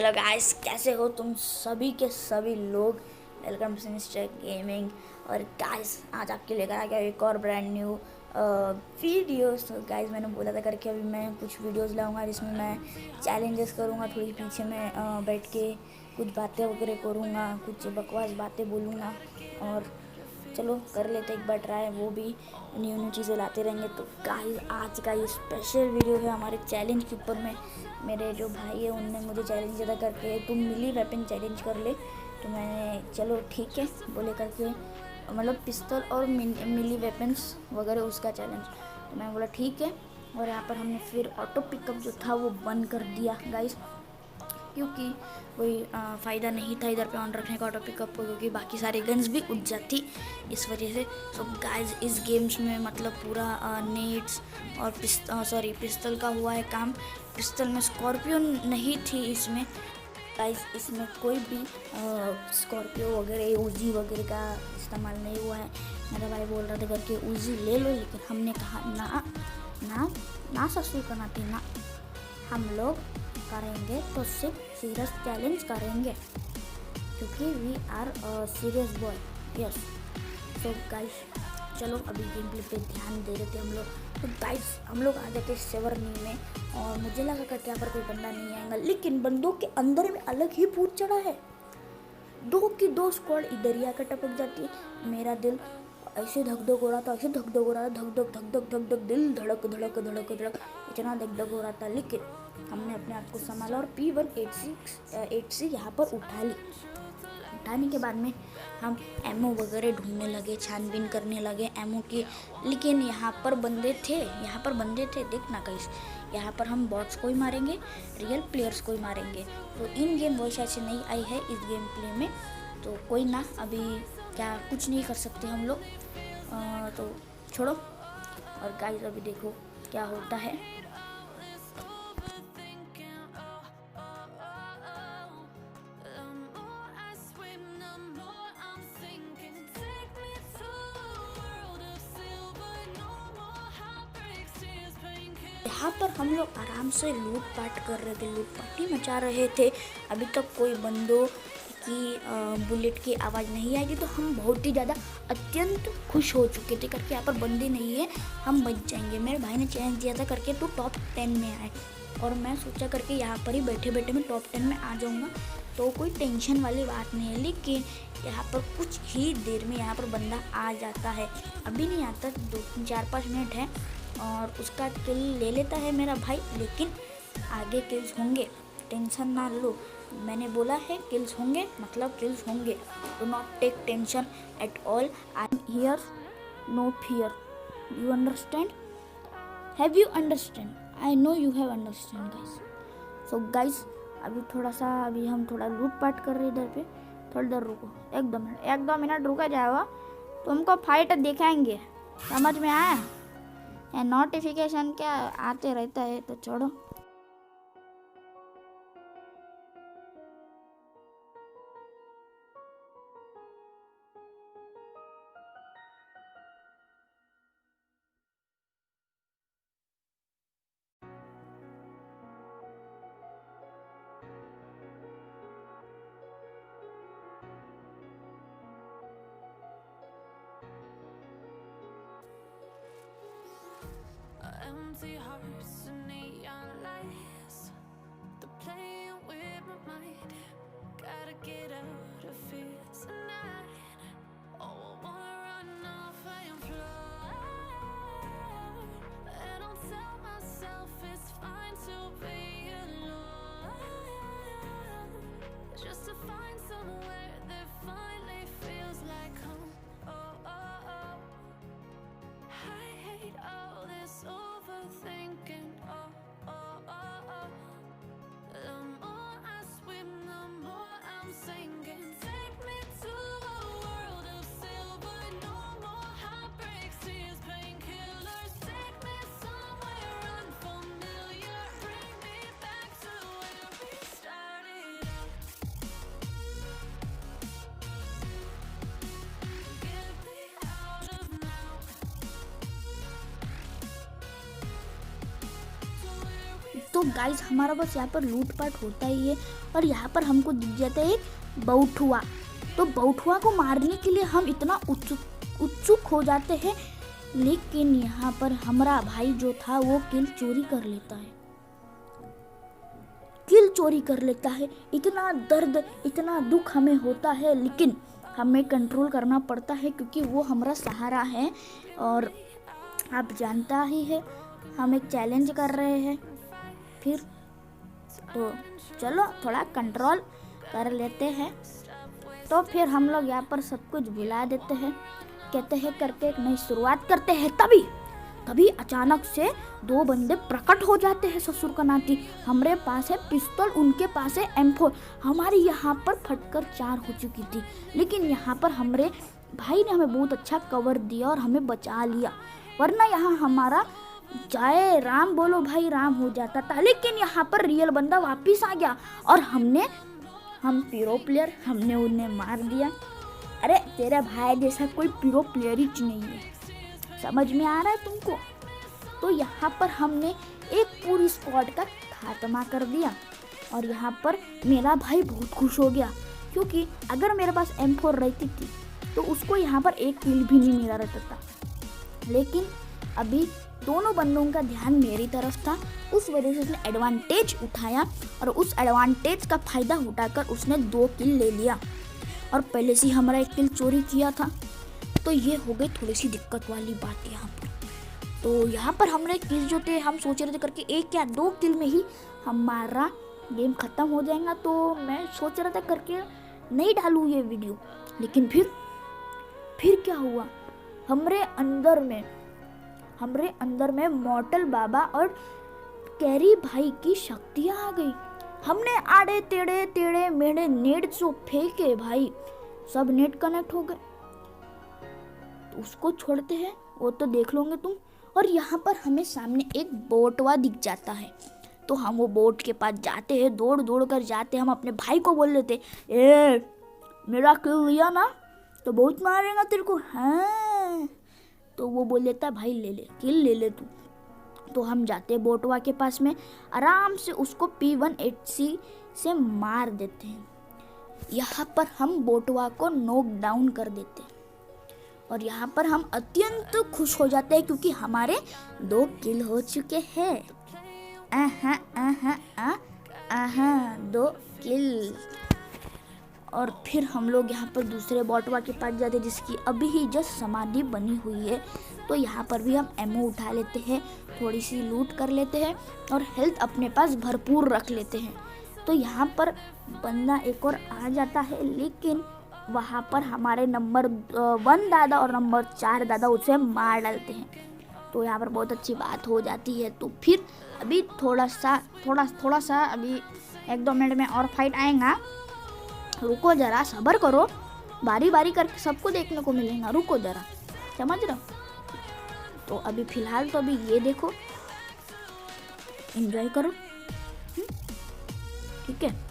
Hello guys, कैसे हो तुम सभी के सभी लोग। Welcome to Sinister Gaming. और गाइस आज आपके लेकर आ गया एक और ब्रांड न्यू वीडियोस। तो गाइस मैंने बोला था करके अभी मैं कुछ वीडियोस लाऊंगा जिसमें मैं चैलेंजेस करूंगा, थोड़ी पीछे मैं बैठ के कुछ बातें वगैरह करूंगा, कुछ बकवास बातें बोलूँगा और चलो कर लेते एक बार ट्राई, वो भी न्यू न्यू चीज़ें लाते रहेंगे। तो गाइस आज का ये स्पेशल वीडियो है हमारे चैलेंज के ऊपर में। मेरे जो भाई है उनने मुझे चैलेंज दिया करके तुम मिली वेपन चैलेंज कर ले, तो मैंने चलो ठीक है बोले करके, मतलब पिस्तौल और मिली वेपन्स वगैरह उसका चैलेंज। तो मैं बोला ठीक है। और यहाँ पर हमने फिर ऑटो पिकअप जो था वो बंद कर दिया गाइस, क्योंकि कोई फ़ायदा नहीं था इधर पे ऑन रखने का ऑटो पिकअप को, क्योंकि बाकी सारी गन्स भी उठ जाती इस वजह से। सो गाइस इस गेम्स में मतलब पूरा नेट्स और पिस्तल का हुआ है काम। पिस्तल में स्कॉर्पियो नहीं थी इसमें गाइस, इसमें कोई भी स्कॉर्पियो वगैरह उजी वगैरह का इस्तेमाल नहीं हुआ है। मेरा भाई बोल रहा था करके उजी ले लो, लेकिन हमने कहा ना ना ना ससुर करना थी ना, हम लोग करेंगे तो सिर्फ सीरियस चैलेंज करेंगे, क्योंकि we are serious boy. Yes. So guys चलो अभी गेम प्ले पे ध्यान दे रहे थे हम लोग। तो गाइस हम लोग आ जाते सेवरनी में, और मुझे लगा करके यहाँ पर कोई बंदा नहीं आएगा, लेकिन बंदों के अंदर में अलग ही भूत चढ़ा है। दो की दो स्क्वाड इधर ही आकर टपक जाती है। मेरा दिल ऐसे धक धक हो रहा था, ऐसे धक धक हो रहा था, धक धक धक धक धक धक, दिल धड़क धड़क धड़क धड़क इतना धक धक हो रहा था। लेकिन हमने अपने आप को संभाला और P186 यहाँ पर उठा ली। उठाने के बाद में हम एमओ वगैरह ढूंढने लगे, छानबीन करने लगे एमओ की। लेकिन यहाँ पर बंदे थे, देखना गाइस, यहाँ पर हम बॉट्स को ही मारेंगे, रियल प्लेयर्स को ही मारेंगे। तो इन गेम वॉइस ऐसे नहीं आई है इस गेम प्ले में, तो कोई ना, अभी क्या कुछ नहीं कर सकते हम लोग, तो छोड़ो। और गाइस अभी देखो क्या होता है। यहाँ पर हम लोग आराम से लूटपाट कर रहे थे, लूटपाटी मचा रहे थे। अभी तक कोई बंदों की बुलेट की आवाज़ नहीं आई थी, तो हम बहुत ही ज़्यादा अत्यंत खुश हो चुके थे करके यहाँ पर बंदे नहीं है, हम बच जाएंगे। मेरे भाई ने चैलेंज दिया था करके तो टॉप 10 में आए, और मैं सोचा करके यहाँ पर ही बैठे बैठे मैं टॉप 10 में आ जाऊँगा, तो कोई टेंशन वाली बात नहीं है। लेकिन यहाँ पर कुछ ही देर में यहाँ पर बंदा आ जाता है, अभी नहीं आता, 2-4-5 मिनट है, और उसका किल ले लेता है मेरा भाई। लेकिन आगे किल्स होंगे, टेंशन ना लो, मैंने बोला है किल्स होंगे मतलब किल्स होंगे। Do not take tension at all, I am here, no fear, you understand, have you understand, I know you have understand guys. So guys अभी थोड़ा सा, अभी हम थोड़ा लूटपाट कर रहे हैं इधर पे, थोड़ी देर रुको, 1-2 मिनट रुका जाएगा, तुमको फाइट दिखाएंगे, समझ में आया? नोटिफिकेशन क्या आते रहता है, तो छोड़ो। Empty hearts and neon lights, they're playing with my mind. Gotta get out of here tonight. Oh, I wanna run off and fly, and I'll tell myself it's fine to be alone, just to find somewhere that finally feels like home. Oh, oh, oh, I hate all this overthinking. Oh, oh, oh, oh. The more I swim, the more I'm sinking. Take me to a तो guys हमारा बस यहाँ पर लूटपाट होता ही है और यहाँ पर हमको दिख जाता है एक बौठुआ। तो बौठुआ को मारने के लिए हम इतना उत्सुक हो जाते हैं, लेकिन यहाँ पर हमारा भाई जो था वो किल चोरी कर लेता है। इतना दर्द इतना दुख हमें होता है, लेकिन हमें कंट्रोल करना पड़ता है क्योंकि वो हमारा सहारा है। और आप जानता ही है हम एक चैलेंज कर रहे हैं, फिर तो चलो थोड़ा कंट्रोल कर लेते हैं। तो फिर हम लोग यहाँ पर सब कुछ भुला देते हैं, कहते हैं करके एक नई शुरुआत करते हैं। तभी अचानक से दो बंदे प्रकट हो जाते हैं ससुर का नाती। हमारे पास है पिस्तौल, उनके पास है M4। हमारी यहाँ पर फटकर 4 हो चुकी थी, लेकिन यहाँ पर हमारे भाई ने हमें बहुत अच्छा कवर दिया और हमें बचा लिया, वरना यहाँ हमारा जय राम बोलो भाई राम हो जाता था। लेकिन यहाँ पर रियल बंदा वापिस आ गया और हम प्रो प्लेयर, हमने उन्हें मार दिया। अरे तेरा भाई जैसा कोई प्रो प्लेयर ही नहीं है, समझ में आ रहा है तुमको? तो यहाँ पर हमने एक पूरी स्क्वाड का खात्मा कर दिया और यहाँ पर मेरा भाई बहुत खुश हो गया, क्योंकि अगर मेरे पास M4 रहती थी तो उसको यहाँ पर एक किल भी नहीं मिला रहता था। लेकिन अभी दोनों बंदों का ध्यान मेरी तरफ था, उस वजह से उसने एडवांटेज उठाया और उस एडवांटेज का फ़ायदा उठाकर उसने 2 किल ले लिया और पहले से हमारा 1 किल चोरी किया था। तो ये हो गई थोड़ी सी दिक्कत वाली बात यहाँ पर। तो यहाँ पर हमने किल जो थे हम सोच रहे थे करके 1 या 2 किल में ही हमारा गेम ख़त्म हो जाएगा। तो मैं सोच रहा था करके नहीं डालूँ ये वीडियो, लेकिन फिर क्या हुआ, हमरे अंदर में मॉर्टल बाबा और कैरी भाई की शक्तियाँ आ गई। हमने आड़े टेढ़े मेढ़े नेट जो फेंके भाई, सब नेट कनेक्ट हो गए। तो उसको छोड़ते हैं, वो तो देख लोगे तुम। और यहाँ पर हमें सामने एक बोटवा दिख जाता है, तो हम वो बोट के पास जाते हैं, दौड़ कर जाते हैं। हम अपने भाई को बोल देते, ए मेरा किल लिया ना तो बहुत मारेगा तेरे को, हाँ। तो वो बोल देता है भाई ले ले किल ले ले तू। तो हम जाते हैं बोटवा के पास में, आराम से उसको P180 से मार देते हैं। यहाँ पर हम बोटवा को नॉक डाउन कर देते हैं और यहाँ पर हम अत्यंत खुश हो जाते हैं क्योंकि हमारे 2 किल हो चुके हैं। 2 किल। और फिर हम लोग यहाँ पर दूसरे बॉटवा के पास जाते हैं जिसकी अभी ही जस्ट समाधि बनी हुई है। तो यहाँ पर भी हम एमओ उठा लेते हैं, थोड़ी सी लूट कर लेते हैं और हेल्थ अपने पास भरपूर रख लेते हैं। तो यहाँ पर बंदा एक और आ जाता है, लेकिन वहाँ पर हमारे नंबर 1 दादा और नंबर 4 दादा उसे मार डालते हैं। तो यहाँ पर बहुत अच्छी बात हो जाती है। तो फिर अभी थोड़ा सा अभी 1-2 मिनट में और फाइट आएगा, रुको जरा, सब्र करो, बारी बारी करके सबको देखने को मिलेगा, रुको जरा, समझ रहे हो? तो अभी फिलहाल तो अभी ये देखो, एंजॉय करो, ठीक है।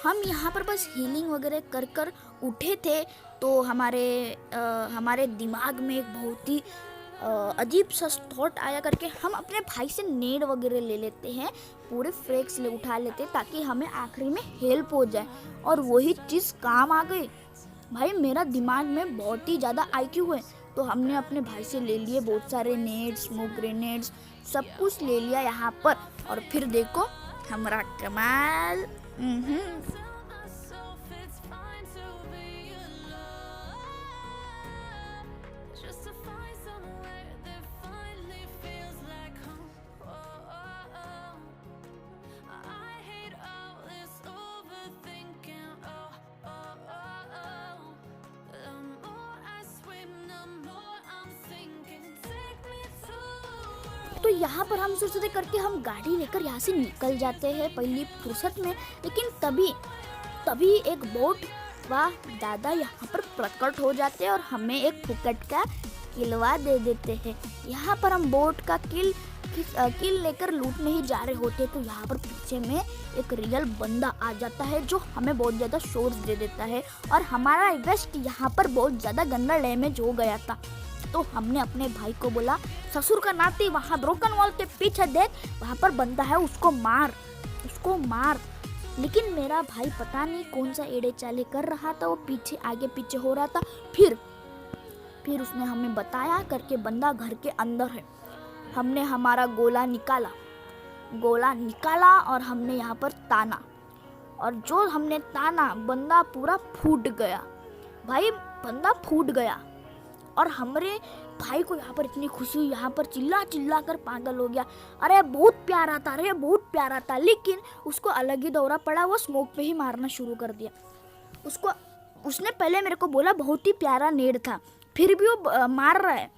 हम यहाँ पर बस हीलिंग वगैरह कर उठे थे, तो हमारे दिमाग में एक बहुत ही अजीब सा थॉट आया करके हम अपने भाई से नेड वगैरह ले लेते हैं, पूरे फ्रेक्स ले उठा लेते हैं ताकि हमें आखिरी में हेल्प हो जाए। और वही चीज़ काम आ गई भाई, मेरा दिमाग में बहुत ही ज़्यादा IQ है। तो हमने अपने भाई से ले लिए बहुत सारे नेड्स, स्मोक ग्रेनेड्स, सब कुछ ले लिया यहाँ पर। और फिर देखो हमारा कमाल। तो यहाँ पर हम सोचते करके हम गाड़ी लेकर यहाँ से निकल जाते हैं पहली फुर्सत में, लेकिन तभी एक बोट वाह दादा यहाँ पर प्रकट हो जाते हैं और हमें एक फुकट का किलवा दे देते हैं। यहाँ पर हम बोट का किल लेकर लूटने ही जा रहे होते तो यहाँ पर पीछे में एक रियल बंदा आ जाता है जो हमें बहुत ज़्यादा सोर्स दे देता है और हमारा वेस्ट यहाँ पर बहुत ज़्यादा गंदा डैमेज हो गया था। तो हमने अपने भाई को बोला ससुर का नाती वहाँ ब्रोकन वॉल के पीछे देख, वहाँ पर बंदा है, उसको मार। लेकिन मेरा भाई पता नहीं कौन सा एड़े चाले कर रहा था, वो पीछे आगे पीछे हो रहा था। फिर उसने हमें बताया करके बंदा घर के अंदर है। हमने हमारा गोला निकाला और हमने यहाँ पर ताना, और जो हमने ताना बंदा पूरा फूट गया। भाई बंदा फूट गया और हमारे भाई को यहाँ पर इतनी खुशी हुई, यहाँ पर चिल्ला कर पागल हो गया। अरे बहुत प्यारा था, लेकिन उसको अलग ही दौरा पड़ा, वो स्मोक पे ही मारना शुरू कर दिया। उसने पहले मेरे को बोला बहुत ही प्यारा नेड था, फिर भी वो मार रहा है,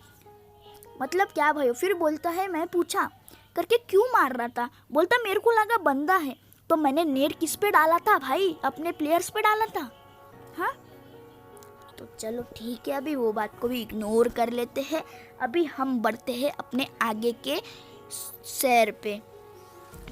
मतलब क्या भाई? फिर बोलता है मैं पूछा करके क्यों मार रहा था, बोलता मेरे को लगा बंदा है। तो मैंने नेड किस पे डाला था भाई? अपने प्लेयर्स पे डाला था। हाँ तो चलो ठीक है, अभी वो बात को भी इग्नोर कर लेते हैं। अभी हम बढ़ते हैं अपने आगे के सैर पे।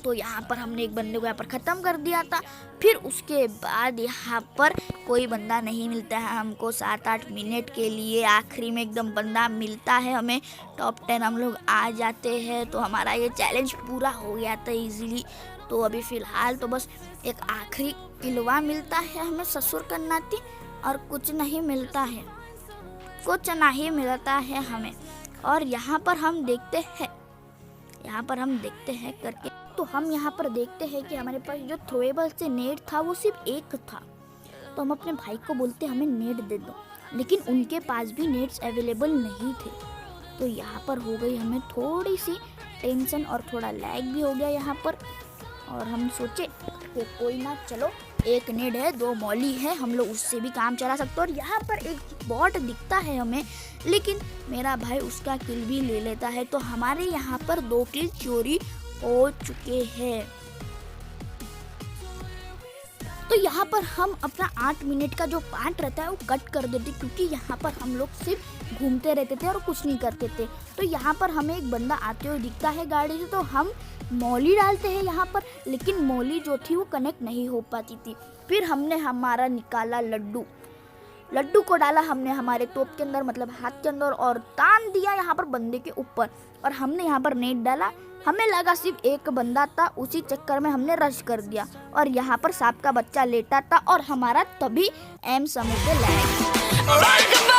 तो यहाँ पर हमने एक बंदे को यहाँ पर ख़त्म कर दिया था। फिर उसके बाद यहाँ पर कोई बंदा नहीं मिलता है हमको 7-8 मिनट के लिए। आखिरी में एकदम बंदा मिलता है हमें, टॉप 10 हम लोग आ जाते हैं। तो हमारा ये चैलेंज पूरा हो गया था इजीली। तो अभी फ़िलहाल तो बस एक आखिरी किलवा मिलता है हमें ससुर का नाती, और कुछ नहीं मिलता है हमें। और यहाँ पर हम देखते हैं करके, तो हम यहाँ पर देखते हैं कि हमारे पास जो थ्रोएबल से नेट था वो सिर्फ एक था। तो हम अपने भाई को बोलते हमें नेट दे दो, लेकिन उनके पास भी नेट्स अवेलेबल नहीं थे। तो यहाँ पर हो गई हमें थोड़ी सी टेंशन और थोड़ा लैग भी हो गया यहाँ पर। और हम सोचे कि कोई ना, चलो एक नेड है, 2 मॉली है, हम लोग उससे भी काम चला सकते हैं। और यहाँ पर एक बॉट दिखता है हमें, लेकिन मेरा भाई उसका किल भी ले लेता है। तो हमारे यहाँ पर 2 किल चोरी हो चुके हैं। तो यहाँ पर हम अपना 8 मिनट का जो पार्ट रहता है वो कट कर देते, क्योंकि यहाँ पर हम लोग सिर्फ घूमते रहते थे और कुछ नहीं करते थे। तो यहाँ पर हमें एक बंदा आते हुए दिखता है गाड़ी से, तो हम मौली डालते हैं यहाँ पर, लेकिन मौली जो थी वो कनेक्ट नहीं हो पाती थी। फिर हमने हमारा निकाला लड्डू को डाला हमने हमारे तोप के अंदर, मतलब हाथ के अंदर, और तान दिया यहाँ पर बंदे के ऊपर। और हमने यहाँ पर नेट डाला, हमें लगा सिर्फ एक बंदा था, उसी चक्कर में हमने रश कर दिया। और यहाँ पर सांप का बच्चा लेटा था और हमारा तभी एम समय पे लैग।